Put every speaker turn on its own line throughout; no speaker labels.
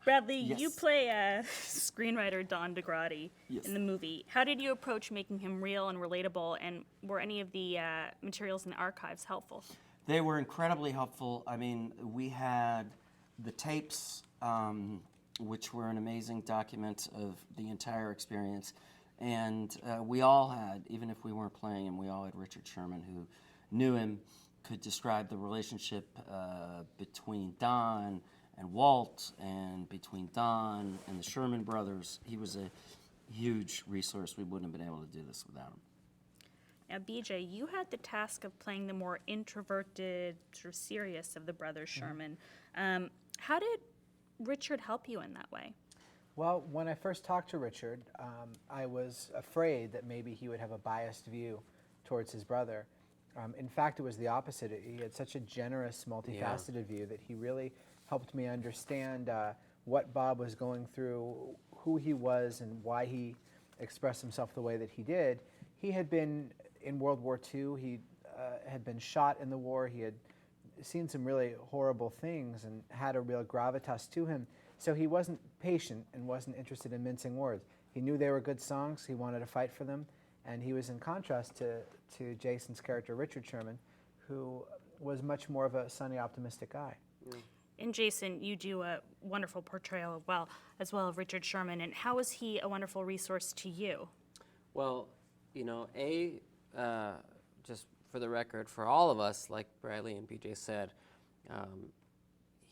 Bradley,
Yes.
you play screenwriter Don DeGrady
Yes.
in the movie. How did you approach making him real and relatable, and were any of the materials in the archives helpful?
They were incredibly helpful. I mean, we had the tapes, which were an amazing document of the entire experience. And we all had, even if we weren't playing him, we all had Richard Sherman, who knew him, could describe the relationship between Don and Walt, and between Don and the Sherman brothers. He was a huge resource. We wouldn't have been able to do this without him.
Now, BJ, you had the task of playing the more introverted, sort of serious of the brothers Sherman. How did Richard help you in that way?
Well, when I first talked to Richard, I was afraid that maybe he would have a biased view towards his brother. In fact, it was the opposite. He had such a generous, multifaceted view that he really helped me understand what Bob was going through, who he was, and why he expressed himself the way that he did. He had been in World War II. He had been shot in the war. He had seen some really horrible things and had a real gravitas to him. So he wasn't patient and wasn't interested in mincing words. He knew they were good songs. He wanted to fight for them. And he was in contrast to Jason's character, Richard Sherman, who was much more of a sunny, optimistic guy.
And Jason, you do a wonderful portrayal as well of Richard Sherman. And how was he a wonderful resource to you?
Well, just for the record, for all of us, like Bradley and BJ said,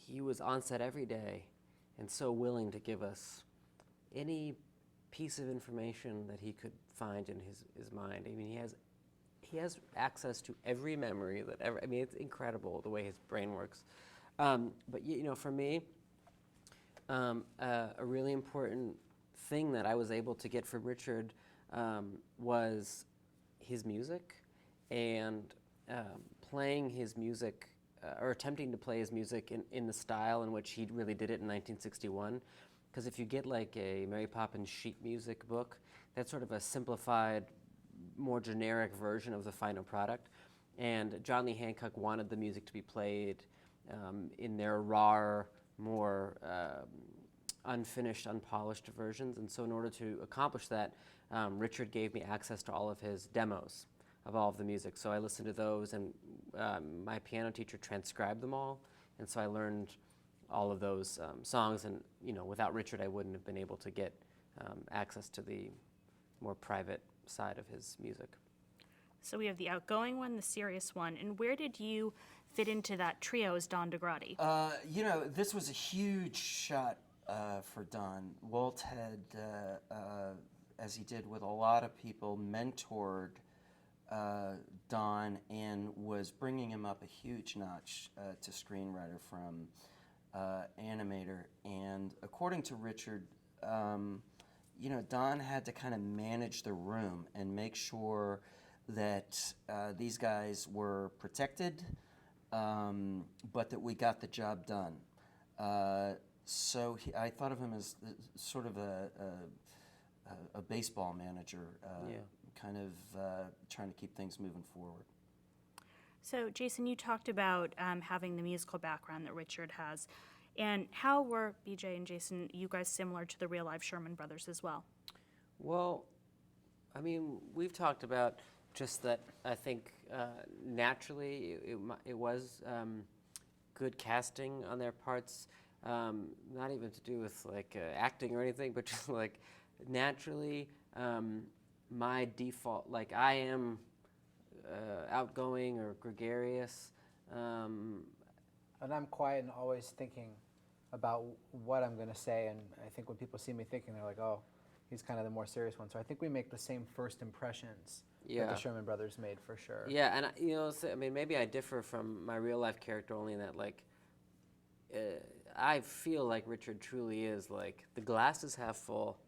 he was on set every day and so willing to give us any piece of information that he could find in his mind. I mean, he has access to every memory that ever. I mean, it's incredible the way his brain works. But for me, a really important thing that I was able to get from Richard was his music, and playing his music, or attempting to play his music in the style in which he really did it in 1961. Because if you get like a Mary Poppins sheet music book, that's sort of a simplified, more generic version of the final product. And John Lee Hancock wanted the music to be played in their raw, more unfinished, unpolished versions. And so in order to accomplish that, Richard gave me access to all of his demos of all of the music. So I listened to those, and my piano teacher transcribed them all. And so I learned all of those songs, and without Richard, I wouldn't have been able to get access to the more private side of his music.
So we have the outgoing one, the serious one, and where did you fit into that trio as Don DeGrady?
This was a huge shot for Don. Walt had, as he did with a lot of people, mentored Don and was bringing him up a huge notch to screenwriter from animator. And according to Richard, Don had to kind of manage the room and make sure that these guys were protected, but that we got the job done. So I thought of him as sort of a baseball manager, kind of trying to keep things moving forward.
So, Jason, you talked about having the musical background that Richard has. And how were BJ and Jason, you guys, similar to the real-life Sherman brothers as well?
Well, I mean, we've talked about just that I think naturally it was good casting on their parts, not even to do with like acting or anything, but just like naturally my default, like I am outgoing or gregarious.
And I'm quiet and always thinking about what I'm going to say, and I think when people see me thinking, they're like, oh, he's kind of the more serious one. So I think we make the same first impressions that the Sherman brothers made, for sure.
Yeah, and I mean, maybe I differ from my real life character only in that, like, I feel like Richard truly is like the glass is half full,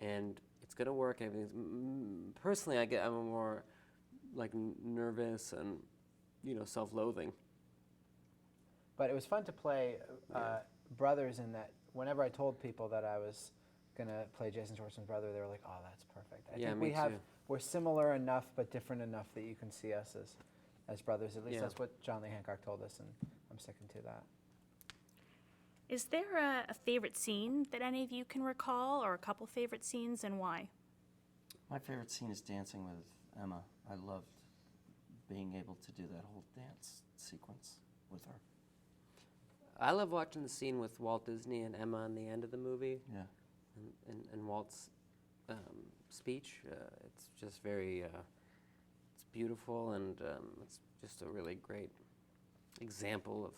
and it's gonna work. And everything's personally, I'm more like nervous and self-loathing.
But it was fun to play brothers in that. Whenever I told people that I was gonna play Jason Schwartzman's brother, they were like, "Oh, that's perfect." I think we're similar enough, but different enough that you can see us as brothers. At least that's what John Lee Hancock told us, and I'm sticking to that.
Is there a favorite scene that any of you can recall, or a couple favorite scenes, and why?
My favorite scene is dancing with Emma. I loved being able to do that whole dance sequence with her.
I love watching the scene with Walt Disney and Emma in the end of the movie,
Yeah.
and Walt's speech. It's just very, it's beautiful, and it's just a really great example of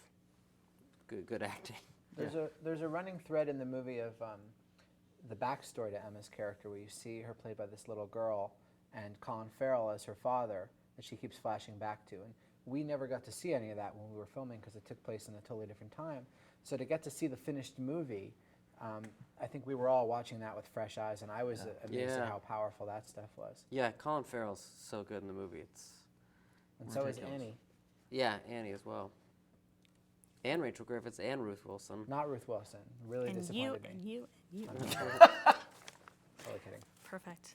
good acting.
There's a running thread in the movie of the backstory to Emma's character, where you see her played by this little girl and Colin Farrell as her father that she keeps flashing back to. And we never got to see any of that when we were filming because it took place in a totally different time. So to get to see the finished movie, I think we were all watching that with fresh eyes, and I was amazed at how powerful that stuff was.
Yeah, Colin Farrell's so good in the movie.
And so is
Ridiculous.
Annie.
Yeah, Annie as well. And Rachel Griffiths and Ruth Wilson.
Not Ruth Wilson. Really
And
disappointed
you,
me.
and you, and you.
Totally kidding.
Perfect.